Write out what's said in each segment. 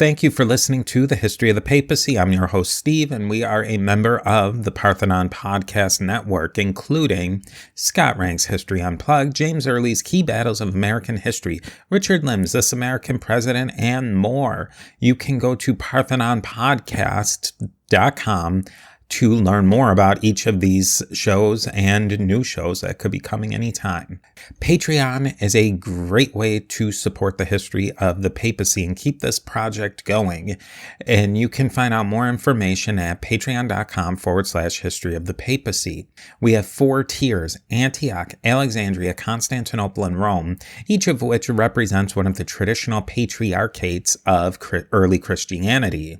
Thank you for listening to The History of the Papacy. I'm your host, Steve, and we are a member of the Parthenon Podcast Network, including Scott Rank's History Unplugged, James Early's Key Battles of American History, Richard Lim's This American President, and more. You can go to parthenonpodcast.com to learn more about each of these shows and new shows that could be coming anytime. Patreon is a great way to support the history of the papacy and keep this project going. And you can find out more information at patreon.com/history of the papacy. We have 4 tiers: Antioch, Alexandria, Constantinople, and Rome, each of which represents one of the traditional patriarchates of early Christianity.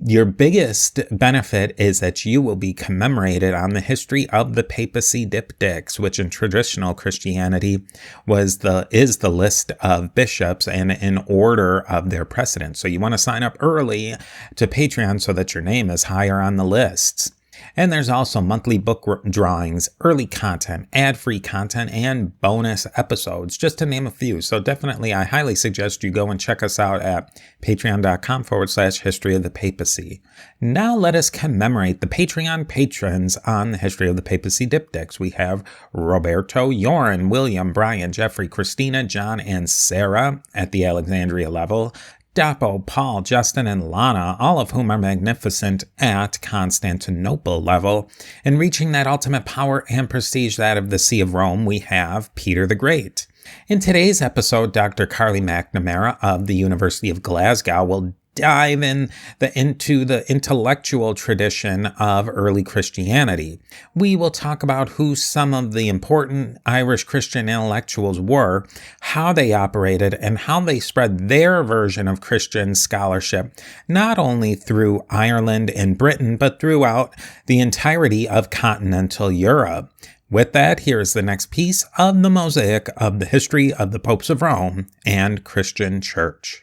Your biggest benefit is that you will be commemorated on the History of the Papacy diptychs, which in traditional Christianity is the list of bishops and in order of their precedence. So you want to sign up early to Patreon so that your name is higher on the lists. And there's also monthly book drawings, early content, ad-free content, and bonus episodes, just to name a few. So definitely, I highly suggest you go and check us out at patreon.com/history of the papacy. Now let us commemorate the Patreon patrons on the History of the Papacy diptychs. We have Roberto, Joran, William, Brian, Jeffrey, Christina, John, and Sarah at the Alexandria level. Dapo, Paul, Justin, and Lana, all of whom are magnificent at Constantinople level. And reaching that ultimate power and prestige, that of the See of Rome, we have Peter the Great. In today's episode, Dr. Carolyn McNamara of the University of Glasgow will dive into the intellectual tradition of early Christianity. We will talk about who some of the important Irish Christian intellectuals were, how they operated, and how they spread their version of Christian scholarship, not only through Ireland and Britain, but throughout the entirety of continental Europe. With that, here's the next piece of the mosaic of the history of the popes of Rome and Christian Church.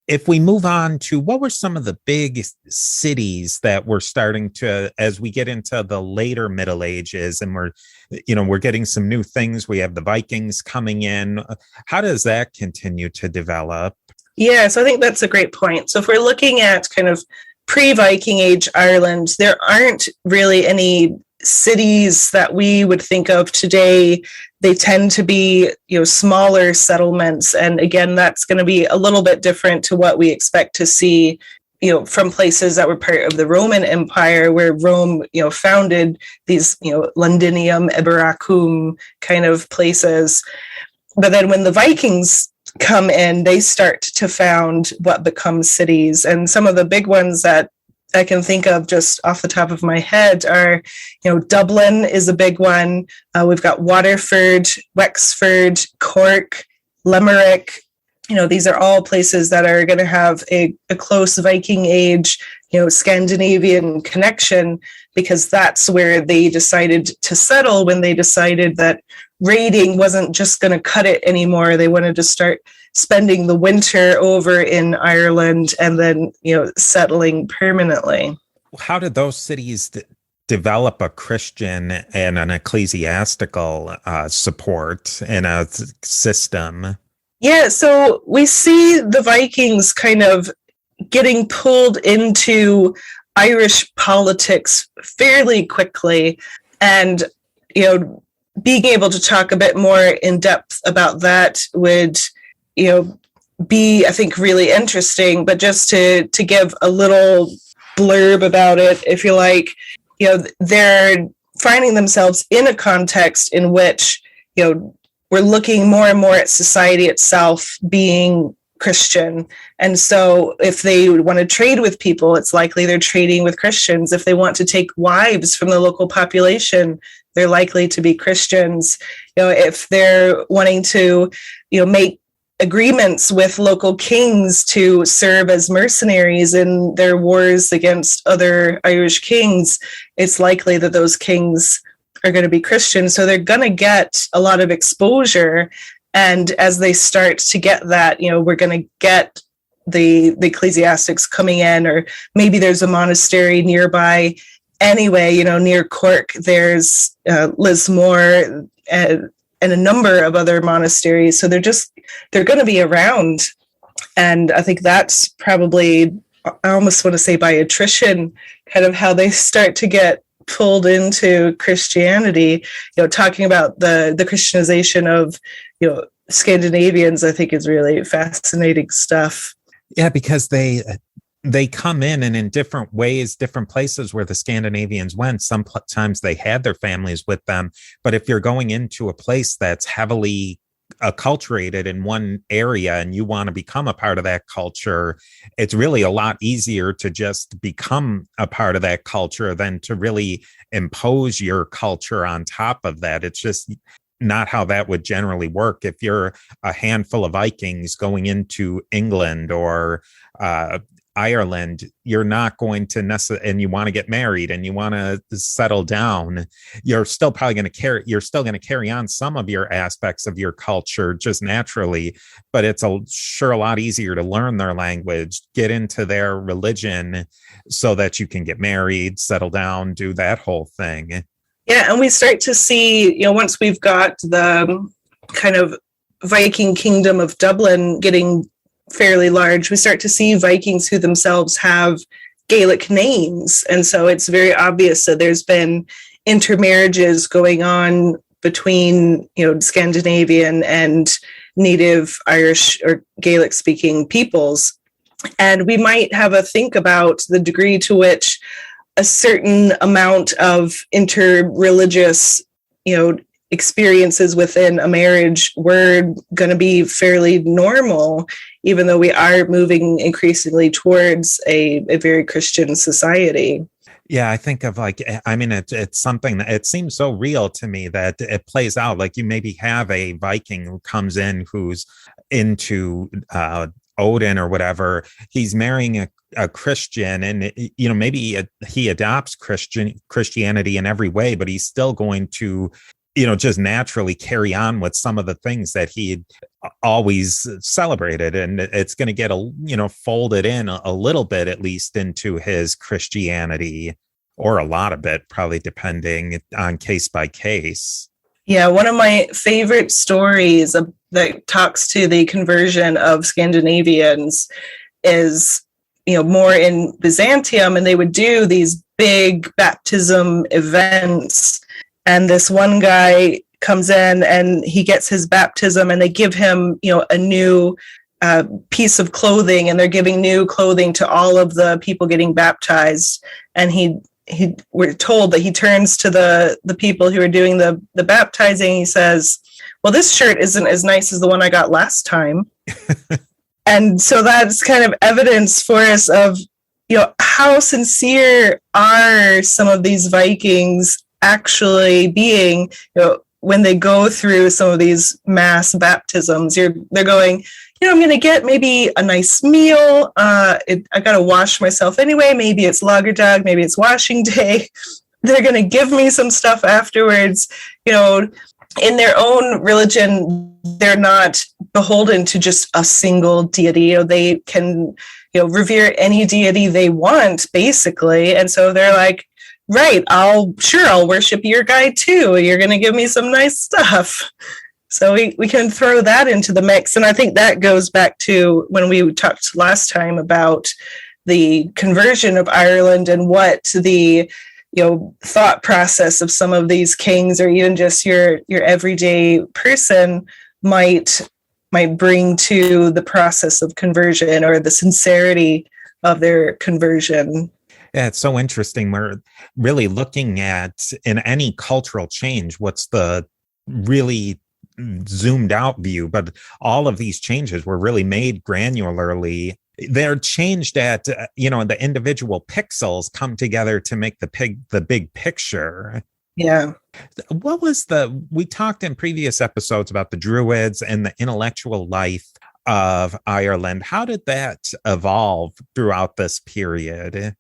If we move on to what were some of the big cities that were starting to, as we get into the later Middle Ages and we're getting some new things. We have the Vikings coming in. How does that continue to develop? Yeah, so I think that's a great point. So if we're looking at kind of pre-Viking Age Ireland, there aren't really any cities that we would think of today. They tend to be, smaller settlements. And again, that's going to be a little bit different to what we expect to see, from places that were part of the Roman Empire, where Rome, founded these, Londinium, Eboracum kind of places. But then when the Vikings come in, they start to found what becomes cities. And some of the big ones that I can think of just off the top of my head are, Dublin is a big one. We've got Waterford, Wexford, Cork, Limerick. These are all places that are going to have a close Viking Age, Scandinavian connection, because that's where they decided to settle when they decided that raiding wasn't just going to cut it anymore. They wanted to start spending the winter over in Ireland and then, settling permanently. How did those cities develop a Christian and an ecclesiastical support and a system? Yeah, so we see the Vikings kind of getting pulled into Irish politics fairly quickly, and, being able to talk a bit more in depth about that would be, I think, really interesting. But just to give a little blurb about it, if you like, they're finding themselves in a context in which, we're looking more and more at society itself being Christian. And so if they want to trade with people, it's likely they're trading with Christians. If they want to take wives from the local population, they're likely to be Christians. If they're wanting to, make agreements with local kings to serve as mercenaries in their wars against other Irish kings, it's likely that those kings are going to be Christian. So they're going to get a lot of exposure. And as they start to get that, we're going to get the ecclesiastics coming in, or maybe there's a monastery nearby. Anyway, near Cork, there's Lismore and a number of other monasteries. So they're going to be around. And I think that's probably, I almost want to say by attrition, kind of how they start to get pulled into Christianity. Talking about the Christianization of, Scandinavians, I think is really fascinating stuff. Yeah, because they come in, and in different ways, different places where the Scandinavians went, sometimes they had their families with them. But if you're going into a place that's heavily acculturated in one area and you want to become a part of that culture, it's really a lot easier to just become a part of that culture than to really impose your culture on top of that. It's just not how that would generally work. If you're a handful of Vikings going into England or Ireland, you're not going to necessarily, and you want to get married and you want to settle down, you're still probably going to carry on some of your aspects of your culture just naturally, but it's a lot easier to learn their language, get into their religion so that you can get married, settle down, do that whole thing. Yeah. And we start to see, once we've got the kind of Viking kingdom of Dublin getting fairly large, we start to see Vikings who themselves have Gaelic names. And so it's very obvious that there's been intermarriages going on between, Scandinavian and native Irish or Gaelic speaking peoples. And we might have a think about the degree to which a certain amount of interreligious, experiences within a marriage were going to be fairly normal, even though we are moving increasingly towards a very Christian society. Yeah, I think of it's something that it seems so real to me that it plays out. Like you maybe have a Viking who comes in who's into Odin or whatever. He's marrying a Christian, and maybe he adopts Christianity in every way, but he's still going to just naturally carry on with some of the things that he always celebrated. And it's going to get, folded in a little bit, at least into his Christianity, or a lot of it, probably depending on case by case. Yeah. One of my favorite stories that talks to the conversion of Scandinavians is, more in Byzantium, and they would do these big baptism events. And this one guy comes in and he gets his baptism, and they give him, a new piece of clothing, and they're giving new clothing to all of the people getting baptized. And we're told that he turns to the people who are doing the baptizing. He says, well, this shirt isn't as nice as the one I got last time. And so that's kind of evidence for us of, how sincere are some of these Vikings actually being, when they go through some of these mass baptisms. They're going, I'm going to get maybe a nice meal. I got to wash myself anyway. Maybe it's Lagerdag, maybe it's washing day. They're going to give me some stuff afterwards. In their own religion, they're not beholden to just a single deity. They can, revere any deity they want, basically. And so they're like, right, I'll worship your guy too. You're going to give me some nice stuff. So we can throw that into the mix. And I think that goes back to when we talked last time about the conversion of Ireland and what the thought process of some of these kings, or even just your everyday person, might bring to the process of conversion, or the sincerity of their conversion. Yeah, it's so interesting. We're really looking at, in any cultural change, what's the really zoomed out view, but all of these changes were really made granularly. They're changed at, the individual pixels come together to make the big picture. Yeah. We talked in previous episodes about the Druids and the intellectual life of Ireland. How did that evolve throughout this period?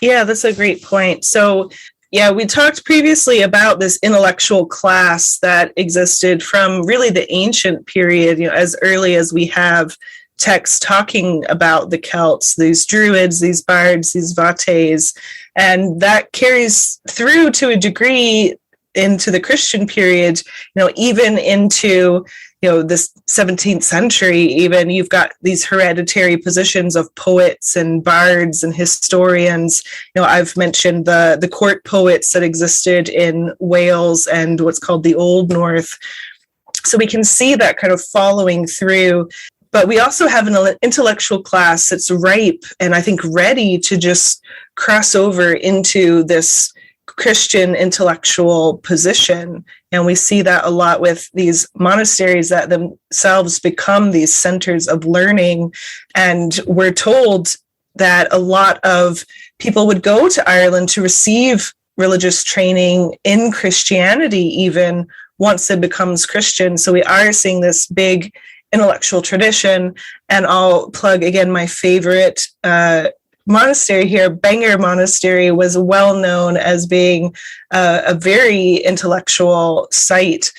Yeah, that's a great point. So, we talked previously about this intellectual class that existed from really the ancient period, as early as we have texts talking about the Celts, these druids, these bards, these vates, and that carries through to a degree into the Christian period, even into this 17th century. Even you've got these hereditary positions of poets and bards and historians. I've mentioned the court poets that existed in Wales and what's called the Old North. So we can see that kind of following through. But we also have an intellectual class that's ripe and I think ready to just cross over into this Christian intellectual position. And we see that a lot with these monasteries that themselves become these centers of learning. And we're told that a lot of people would go to Ireland to receive religious training in Christianity, even once it becomes Christian. So we are seeing this big intellectual tradition. And I'll plug again my favorite monastery here. Bangor Monastery was well known as being a very intellectual site.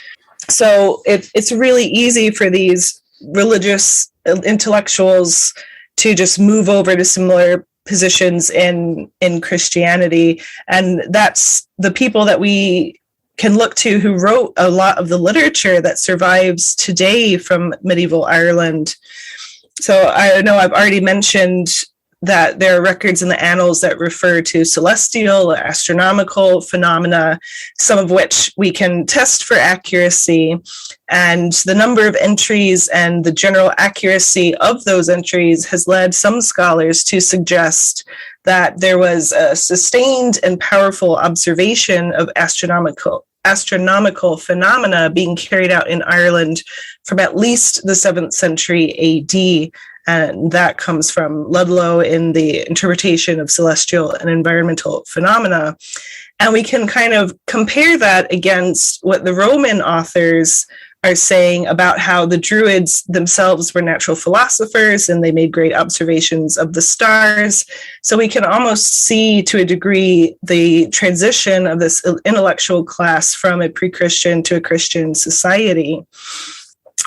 So it's really easy for these religious intellectuals to just move over to similar positions in Christianity. And that's the people that we can look to who wrote a lot of the literature that survives today from medieval Ireland. So I know I've already mentioned that there are records in the annals that refer to celestial or astronomical phenomena, some of which we can test for accuracy. And the number of entries and the general accuracy of those entries has led some scholars to suggest that there was a sustained and powerful observation of astronomical phenomena being carried out in Ireland from at least the 7th century AD. And that comes from Ludlow in the interpretation of celestial and environmental phenomena. And we can kind of compare that against what the Roman authors are saying about how the Druids themselves were natural philosophers and they made great observations of the stars. So we can almost see to a degree the transition of this intellectual class from a pre-Christian to a Christian society.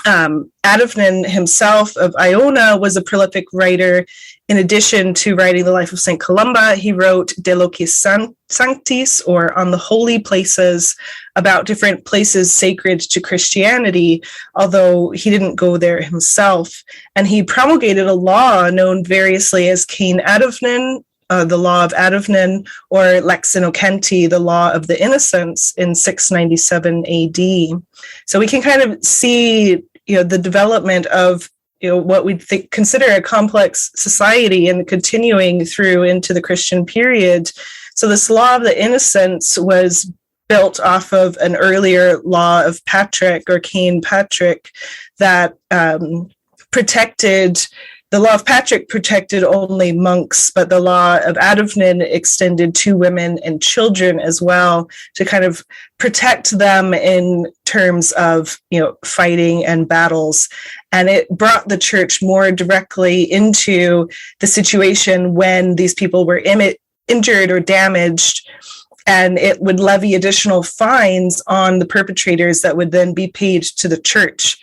Adovnan himself of Iona was a prolific writer. In addition to writing the life of St. Columba, he wrote De Locis Sanctis, or On the Holy Places, about different places sacred to Christianity, although he didn't go there himself. And he promulgated a law known variously as Cain Adovnan, the law of Adovnan, or Lex Innocenti, the law of the innocents, in 697 AD. So we can kind of see, the development of what we'd consider a complex society and continuing through into the Christian period. So this law of the innocents was built off of an earlier law of Patrick, or Cain Patrick, that the law of Patrick protected only monks, but the law of Adovnan extended to women and children as well, to kind of protect them in terms of, fighting and battles. And it brought the church more directly into the situation when these people were injured or damaged, and it would levy additional fines on the perpetrators that would then be paid to the church.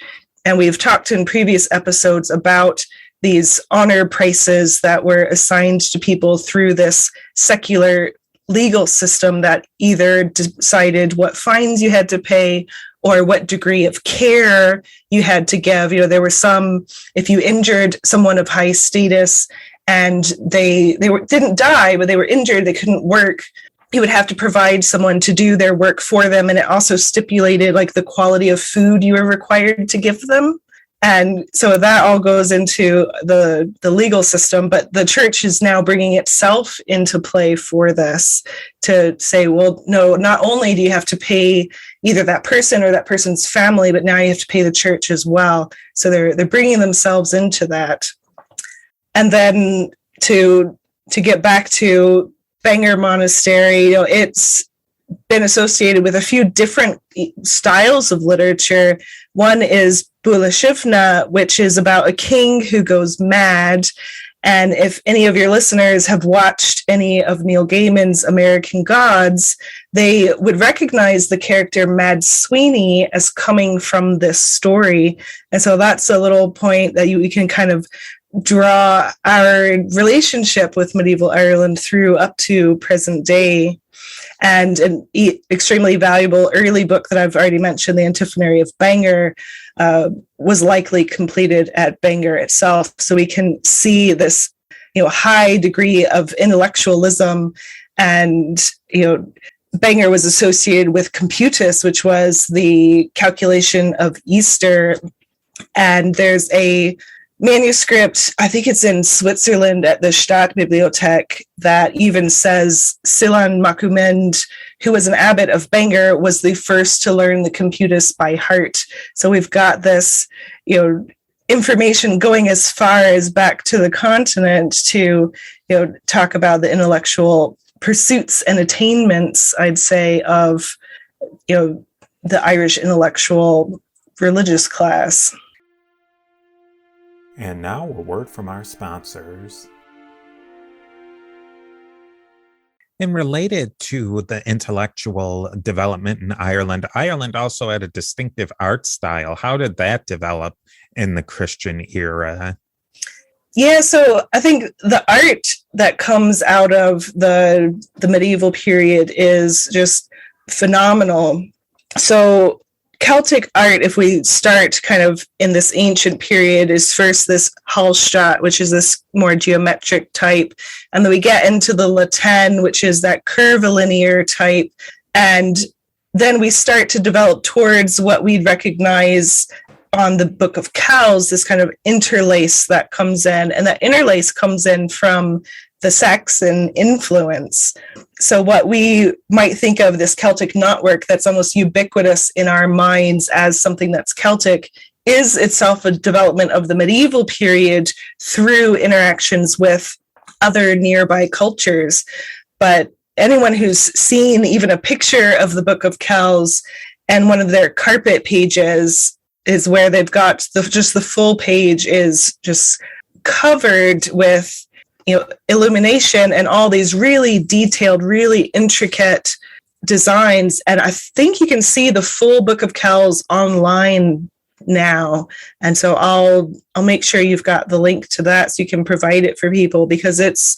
And we've talked in previous episodes about these honor prices that were assigned to people through this secular legal system that either decided what fines you had to pay or what degree of care you had to give. There were some, if you injured someone of high status and they didn't die, but they were injured, they couldn't work, you would have to provide someone to do their work for them. And it also stipulated the quality of food you were required to give them. And so that all goes into the legal system, but the church is now bringing itself into play for this to say, well, no, not only do you have to pay either that person or that person's family, but now you have to pay the church as well. So they're bringing themselves into that. And then to get back to Bangor Monastery, it's been associated with a few different styles of literature. One is Bulashivna, which is about a king who goes mad, And if any of your listeners have watched any of Neil Gaiman's American Gods, they would recognize the character Mad Sweeney as coming from this story. And so that's a little point that we can kind of draw our relationship with medieval Ireland through up to present day. And an extremely valuable early book that I've already mentioned, The Antiphonary of Bangor, was likely completed at Bangor itself. So we can see this, high degree of intellectualism. And, Bangor was associated with Computus, which was the calculation of Easter. And there's a manuscript, I think it's in Switzerland at the Stadtbibliothek, that even says Silan Macumend, who was an abbot of Bangor, was the first to learn the Computus by heart. So we've got this, information going as far as back to the continent to, talk about the intellectual pursuits and attainments, I'd say, of, the Irish intellectual religious class. And now a word from our sponsors. And related to the intellectual development in Ireland, Ireland also had a distinctive art style. How did that develop in the Christian era? Yeah, so I think the art that comes out of the medieval period is just phenomenal. So Celtic art, if we start kind of in this ancient period, is first this Hallstatt, which is this more geometric type. And then we get into the Latin, which is that curvilinear type. And then we start to develop towards what we'd recognize on the Book of Kells, this kind of interlace that comes in. And that interlace comes in from the Saxon influence. So what we might think of this Celtic knotwork that's almost ubiquitous in our minds as something that's Celtic is itself a development of the medieval period through interactions with other nearby cultures. But anyone who's seen even a picture of the Book of Kells, and one of their carpet pages is where they've got just the full page is just covered with illumination and all these really detailed, really intricate designs. And I think you can see the full Book of Kells online now. And so I'll make sure you've got the link to that so you can provide it for people, because it's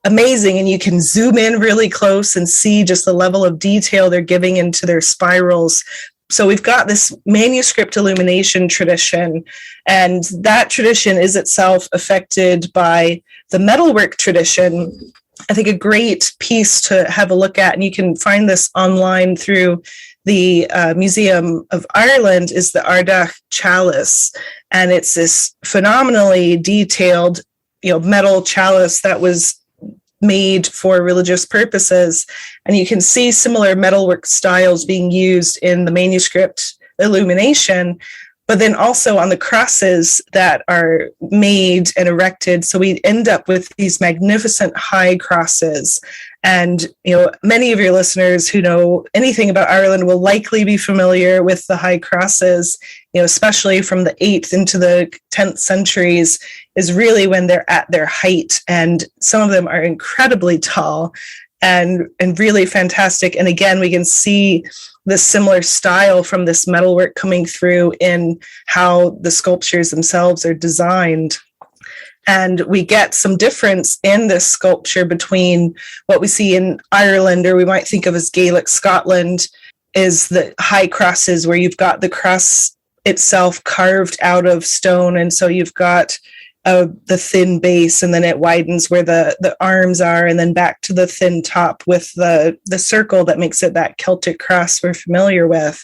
amazing. And you can zoom in really close and see just the level of detail they're giving into their spirals. So we've got this manuscript illumination tradition, and that tradition is itself affected by the metalwork tradition. I think a great piece to have a look at, and you can find this online through the Museum of Ireland, is the Ardagh chalice. And it's this phenomenally detailed, metal chalice that was made for religious purposes. And you can see similar metalwork styles being used in the manuscript illumination, but then also on the crosses that are made and erected. So we end up with these magnificent high crosses. And, many of your listeners who know anything about Ireland will likely be familiar with the high crosses, especially from the 8th into the 10th centuries is really when they're at their height. And some of them are incredibly tall and really fantastic. And again, we can see this similar style from this metalwork coming through in how the sculptures themselves are designed. And we get some difference in this sculpture between what we see in Ireland, or we might think of as Gaelic Scotland, is the high crosses where you've got the cross itself carved out of stone. And so you've got the thin base, and then it widens where the arms are, and then back to the thin top with the circle that makes it that Celtic cross we're familiar with.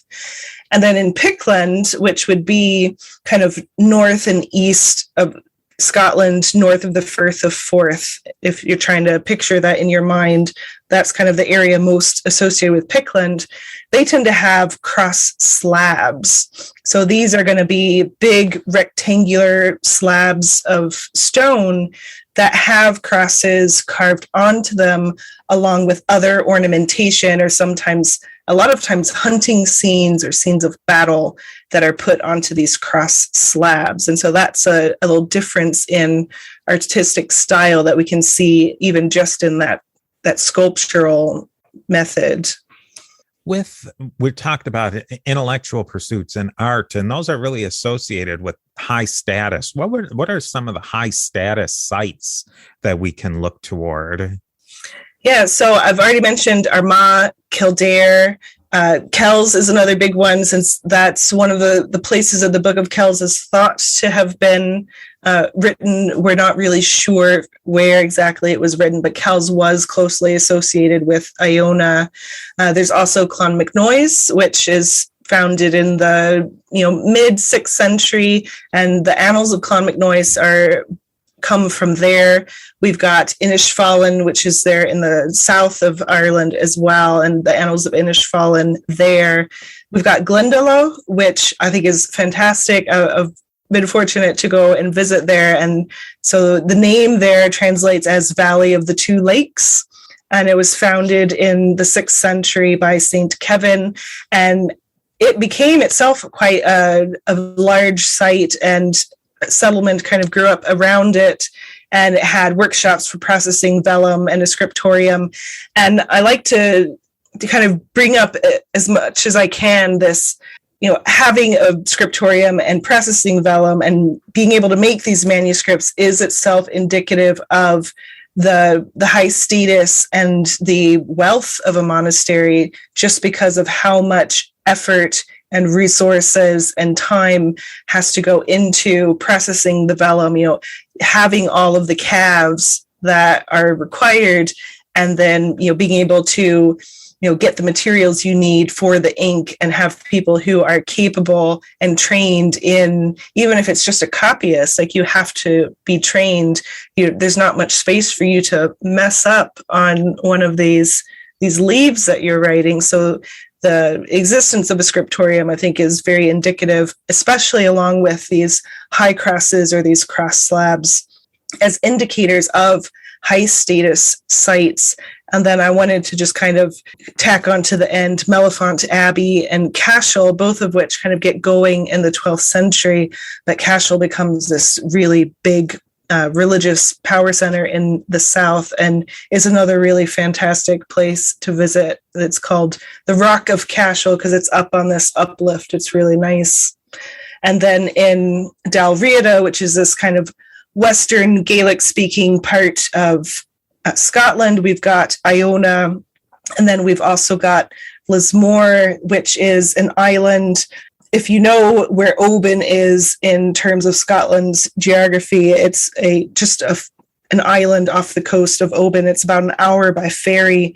And then in Pickland, which would be kind of north and east of Scotland, north of the Firth of Forth, if you're trying to picture that in your mind, that's kind of the area most associated with Pickland. They tend to have cross slabs. So these are going to be big rectangular slabs of stone that have crosses carved onto them, along with other ornamentation or sometimes a lot of times hunting scenes or scenes of battle that are put onto these cross slabs. And so that's a little difference in artistic style that we can see even just in that sculptural method. We talked about intellectual pursuits and art, and those are really associated with high status. What are some of the high status sites that we can look toward? Yeah, so I've already mentioned Armagh, Kildare. Kells is another big one, since that's one of the places of the Book of Kells is thought to have been written. We're not really sure where exactly it was written, but Kells was closely associated with Iona. There's also Clonmacnoise, which is founded in the mid 6th century, and the annals of Clonmacnoise come from there. We've got Inishfallen, which is there in the south of Ireland as well, and the annals of Inishfallen there. We've got Glendalough, which I think is fantastic. I've been fortunate to go and visit there, and so the name there translates as Valley of the Two Lakes, and it was founded in the 6th century by Saint Kevin, and it became itself quite a large site, and settlement kind of grew up around it, and it had workshops for processing vellum and a scriptorium. And I like to kind of bring up as much as I can this, having a scriptorium and processing vellum and being able to make these manuscripts is itself indicative of the high status and the wealth of a monastery, just because of how much effort and resources and time has to go into processing the vellum, having all of the calves that are required, and then, being able to, get the materials you need for the ink, and have people who are capable and trained in, even if it's just a copyist, like you have to be trained. There's not much space for you to mess up on one of these leaves that you're writing. So the existence of a scriptorium, I think, is very indicative, especially along with these high crosses or these cross slabs, as indicators of high status sites. And then I wanted to just kind of tack on to the end Mellifont Abbey and Cashel, both of which kind of get going in the 12th century, but Cashel becomes this really big religious power center in the south, and is another really fantastic place to visit. It's called the Rock of Cashel because it's up on this uplift. It's really nice. And then in Dalriada, which is this kind of Western Gaelic speaking part of Scotland, we've got Iona, and then we've also got Lismore, which is an island. If you know where Oban is in terms of Scotland's geography, it's an island off the coast of Oban. It's about an hour by ferry,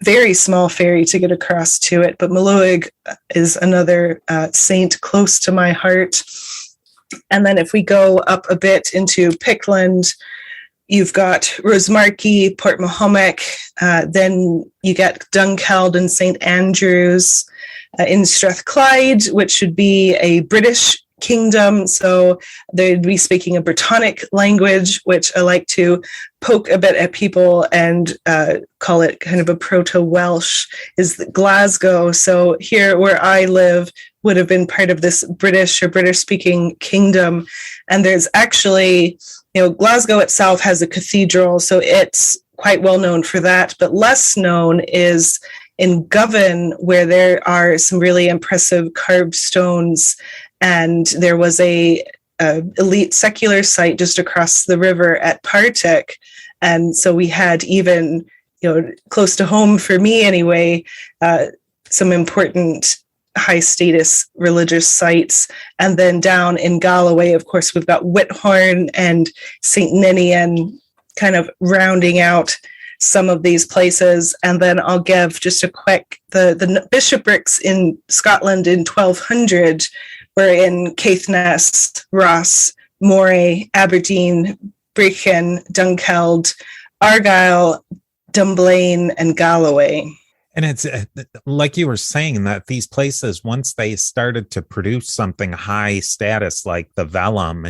very small ferry to get across to it. But Macabre is another saint close to my heart. And then if we go up a bit into Pickland, you've got Rosemarkie, Port Mahomet, then you get Dunkeld and St. Andrews. In Strathclyde, which should be a British kingdom. So they'd be speaking a Brittonic language, which I like to poke a bit at people and call it kind of a Proto-Welsh, is Glasgow. So here where I live would have been part of this British or British-speaking kingdom. And there's actually, Glasgow itself has a cathedral, so it's quite well known for that. But less known is in Govan, where there are some really impressive carved stones, and there was a elite secular site just across the river at Partick, and so we had even, close to home for me anyway, some important high status religious sites. And then down in Galloway, of course, we've got Whithorn and St. Ninian kind of rounding out some of these places. And then I'll give just a quick, the bishoprics in Scotland in 1200 were in Caithness, Ross, Moray, Aberdeen, Brechin, Dunkeld, Argyll, Dunblane, and Galloway. And it's like you were saying, that these places, once they started to produce something high status like the vellum,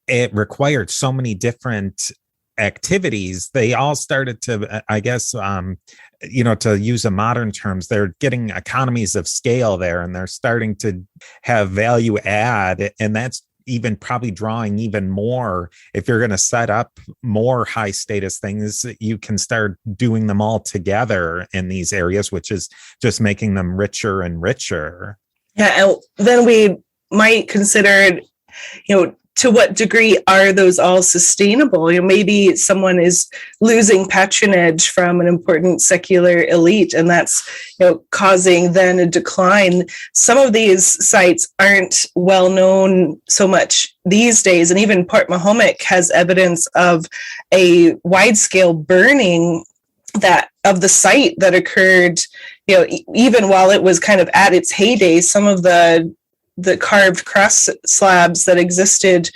it required so many different activities, they all started to, I guess, to use a modern terms, they're getting economies of scale there, and they're starting to have value add. And that's even probably drawing even more. If you're going to set up more high status things, you can start doing them all together in these areas, which is just making them richer and richer. Yeah. And then we might consider, to what degree are those all sustainable? Maybe someone is losing patronage from an important secular elite, and that's causing then a decline. Some of these sites aren't well known so much these days, and even Port Mahomet has evidence of a wide-scale burning of the site that occurred. Even while it was kind of at its heyday, some of the carved cross slabs that existed,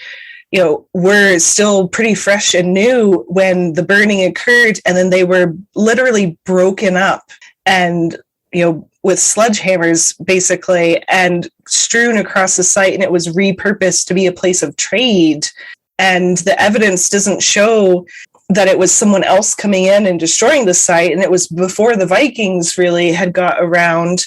were still pretty fresh and new when the burning occurred. And then they were literally broken up and, with sledgehammers basically, and strewn across the site. And it was repurposed to be a place of trade. And the evidence doesn't show that it was someone else coming in and destroying the site. And it was before the Vikings really had got around.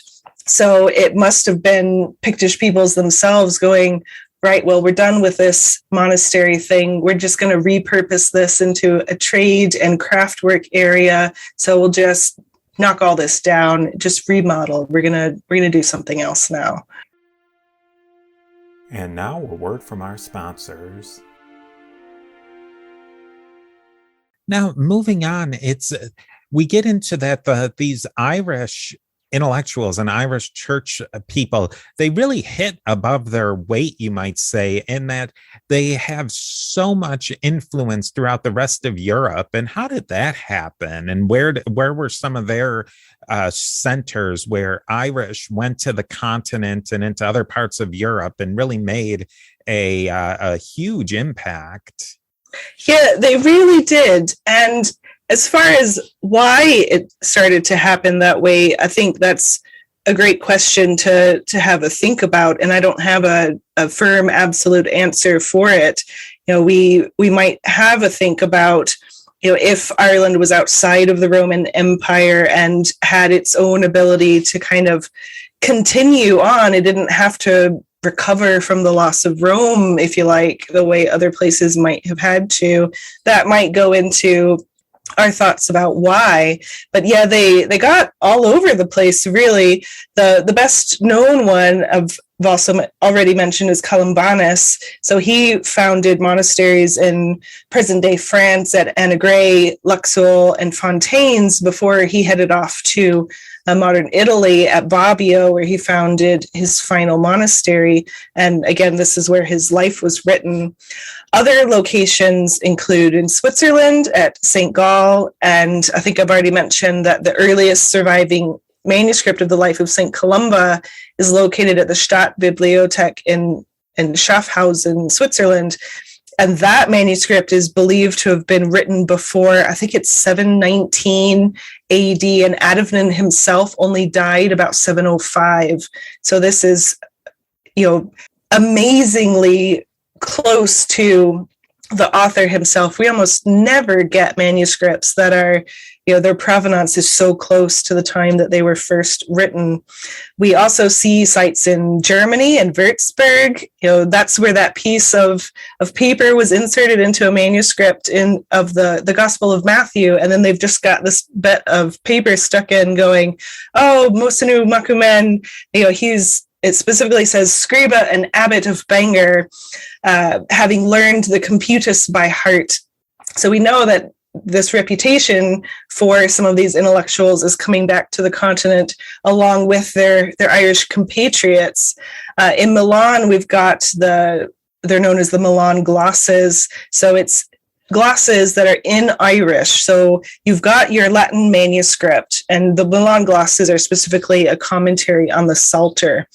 So it must have been Pictish peoples themselves going, right, well, we're done with this monastery thing. We're just going to repurpose this into a trade and craftwork area. So we'll just knock all this down, just remodel. We're gonna do something else now. And now a word from our sponsors. Now, moving on, we get into that these Irish intellectuals and Irish church people, they really hit above their weight, you might say, in that they have so much influence throughout the rest of Europe. And how did that happen? And where were some of their centers where Irish went to the continent and into other parts of Europe and really made a huge impact? Yeah, they really did. And as far as why it started to happen that way, I think that's a great question to have a think about. And I don't have a firm, absolute answer for it. We might have a think about, if Ireland was outside of the Roman Empire and had its own ability to kind of continue on, it didn't have to recover from the loss of Rome, if you like, the way other places might have had to. That might go into our thoughts about why. But yeah, they got all over the place, really. The best known one I've also already mentioned is Columbanus. So he founded monasteries in present-day France at Annegray, Luxeuil, and Fontaines before he headed off to modern Italy at Bobbio, where he founded his final monastery. And again, this is where his life was written. Other locations include in Switzerland at St. Gall, and I think I've already mentioned that the earliest surviving manuscript of the life of St. Columba is located at the Stadtbibliothek in Schaffhausen, Switzerland. And that manuscript is believed to have been written before, I think it's 719 AD, and Adamnan himself only died about 705. So this is, amazingly close to the author himself. We almost never get manuscripts that are, their provenance is so close to the time that they were first written. We also see sites in Germany and Würzburg. That's where that piece of paper was inserted into a manuscript of the Gospel of Matthew. And then they've just got this bit of paper stuck in going, oh, Mosenu Macumen, it specifically says Scriba, an abbot of Bangor, having learned the Computus by heart. So we know that this reputation for some of these intellectuals is coming back to the continent along with their Irish compatriots. In Milan, we've got they're known as the Milan glosses. So it's glosses that are in Irish. So you've got your Latin manuscript, and the Milan glosses are specifically a commentary on the Psalter.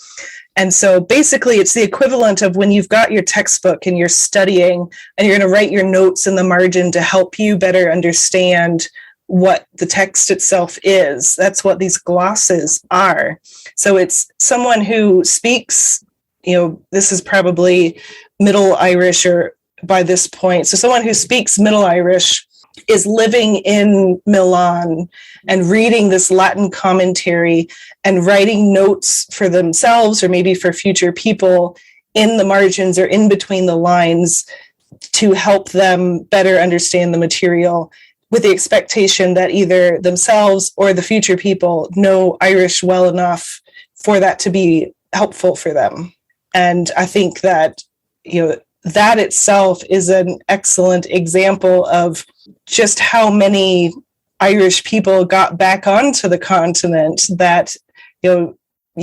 And so basically it's the equivalent of when you've got your textbook and you're studying and you're going to write your notes in the margin to help you better understand what the text itself is. That's what these glosses are. So it's someone who speaks, this is probably Middle Irish or by this point. So someone who speaks Middle Irish is living in Milan and reading this Latin commentary and writing notes for themselves or maybe for future people in the margins or in between the lines to help them better understand the material, with the expectation that either themselves or the future people know Irish well enough for that to be helpful for them. And I think that, that itself is an excellent example of just how many Irish people got back onto the continent, that, you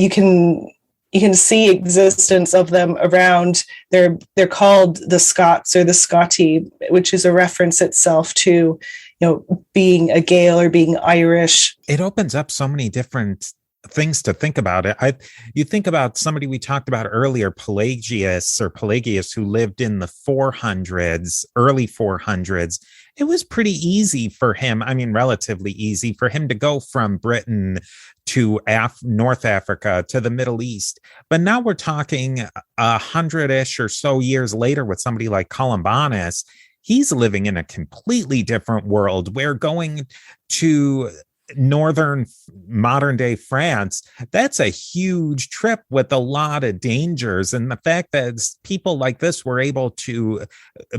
can see existence of them around. They're called the Scots or the Scotty, which is a reference itself to, being a Gael or being Irish. It opens up so many different things to think about. You think about somebody we talked about earlier, Pelagius, who lived in the 400s, early 400s. It was pretty easy for him. I mean, relatively easy for him to go from Britain to North Africa to the Middle East. But now we're talking 100-ish or so years later with somebody like Columbanus. He's living in a completely different world, where going to northern modern day France, that's a huge trip with a lot of dangers. And the fact that people like this were able to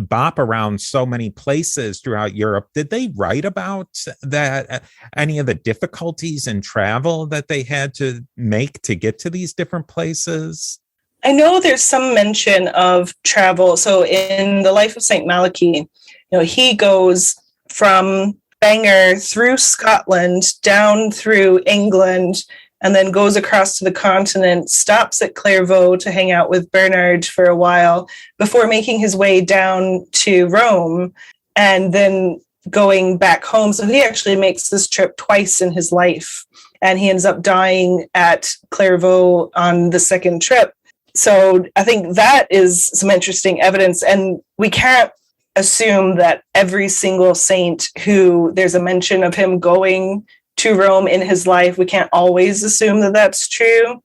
bop around so many places throughout Europe, did they write about that, any of the difficulties in travel that they had to make to get to these different places? I know there's some mention of travel. So in the life of St. Malachy, he goes from Bangor through Scotland, down through England, and then goes across to the continent, stops at Clairvaux to hang out with Bernard for a while before making his way down to Rome and then going back home. So he actually makes this trip twice in his life, and he ends up dying at Clairvaux on the second trip. So I think that is some interesting evidence, and we can't assume that every single saint who there's a mention of him going to Rome in his life, we can't always assume that that's true.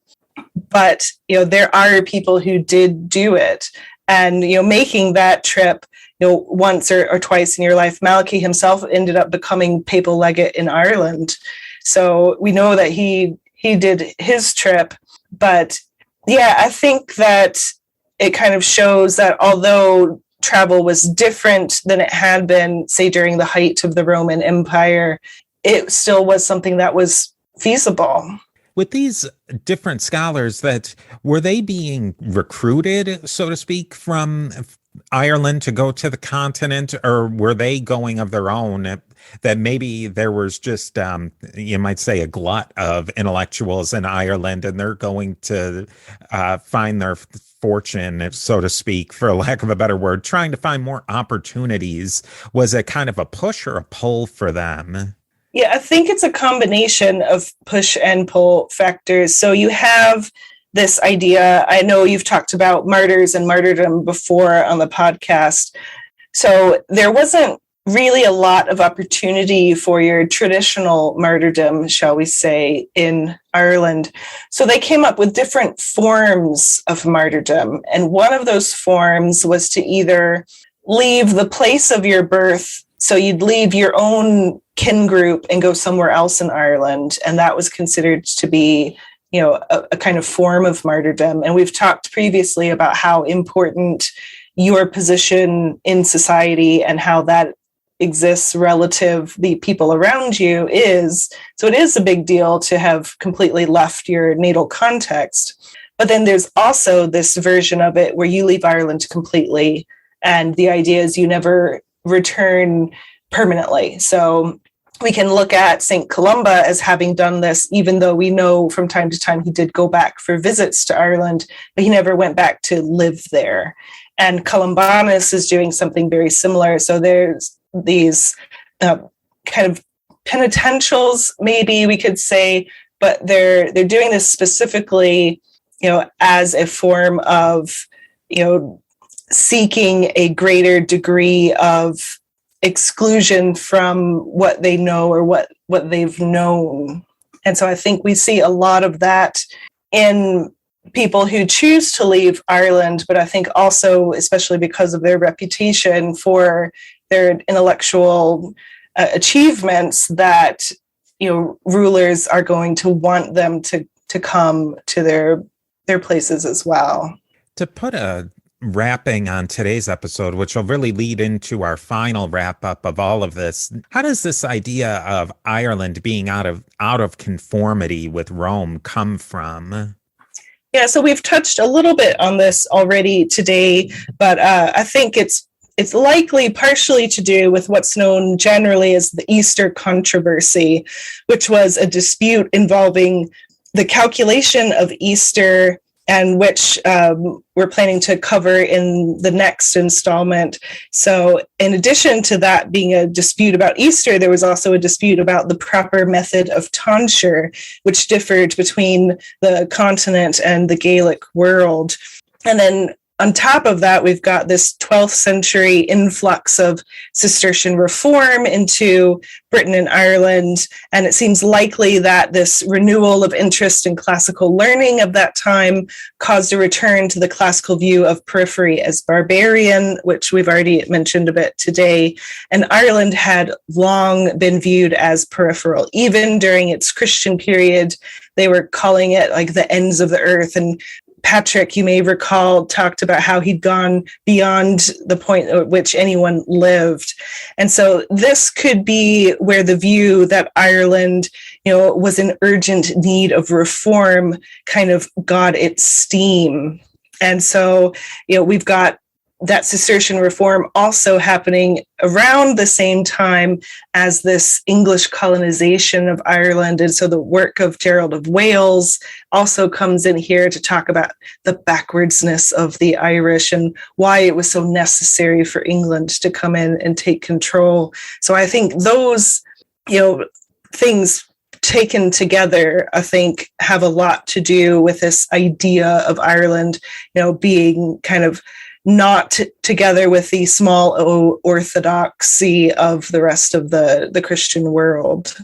But, there are people who did do it, and, making that trip, once or twice in your life. Malachy himself ended up becoming papal legate in Ireland. So we know that he did his trip, but yeah, I think that it kind of shows that although travel was different than it had been, say, during the height of the Roman Empire, it still was something that was feasible. With these different scholars, that were they being recruited, so to speak, from Ireland to go to the continent, or were they going of their own? That maybe there was just, you might say, a glut of intellectuals in Ireland, and they're going to find their fortune, so to speak, for lack of a better word, trying to find more opportunities. Was it kind of a push or a pull for them? Yeah, I think it's a combination of push and pull factors. So you have this idea, I know you've talked about martyrs and martyrdom before on the podcast. So there wasn't really a lot of opportunity for your traditional martyrdom, shall we say, in Ireland. So they came up with different forms of martyrdom. And one of those forms was to either leave the place of your birth. So you'd leave your own kin group and go somewhere else in Ireland. And that was considered to be, a kind of form of martyrdom. And we've talked previously about how important your position in society and how that exists relative the people around you is. So it is a big deal to have completely left your natal context. But then there's also this version of it where you leave Ireland completely, and the idea is you never return permanently. So we can look at St. Columba as having done this, even though we know from time to time he did go back for visits to Ireland, but he never went back to live there. And Columbanus is doing something very similar. So there's these kind of penitentials, maybe we could say, but they're doing this specifically, as a form of, seeking a greater degree of exclusion from what they know or what they've known. And so I think we see a lot of that in people who choose to leave Ireland, but I think also, especially because of their reputation for their intellectual achievements, that rulers are going to want them to come to their places as well. To put a wrapping on today's episode, which will really lead into our final wrap up of all of this, how does this idea of Ireland being out of conformity with Rome come from? Yeah, so we've touched a little bit on this already today, but I think it's likely partially to do with what's known generally as the Easter controversy, which was a dispute involving the calculation of Easter, and which we're planning to cover in the next installment. So in addition to that being a dispute about Easter, there was also a dispute about the proper method of tonsure, which differed between the continent and the Gaelic world. And then on top of that, we've got this 12th century influx of Cistercian reform into Britain and Ireland. And it seems likely that this renewal of interest in classical learning of that time caused a return to the classical view of periphery as barbarian, which we've already mentioned a bit today. And Ireland had long been viewed as peripheral. Even during its Christian period, they were calling it like the ends of the earth. And Patrick, you may recall, talked about how he'd gone beyond the point at which anyone lived. And so this could be where the view that Ireland, was in urgent need of reform kind of got its steam. And so, we've got that Cistercian reform also happening around the same time as this English colonization of Ireland. And so the work of Gerald of Wales also comes in here to talk about the backwardsness of the Irish and why it was so necessary for England to come in and take control. So I think those, things taken together, I think, have a lot to do with this idea of Ireland, being kind of not together with the small o orthodoxy of the rest of the Christian world.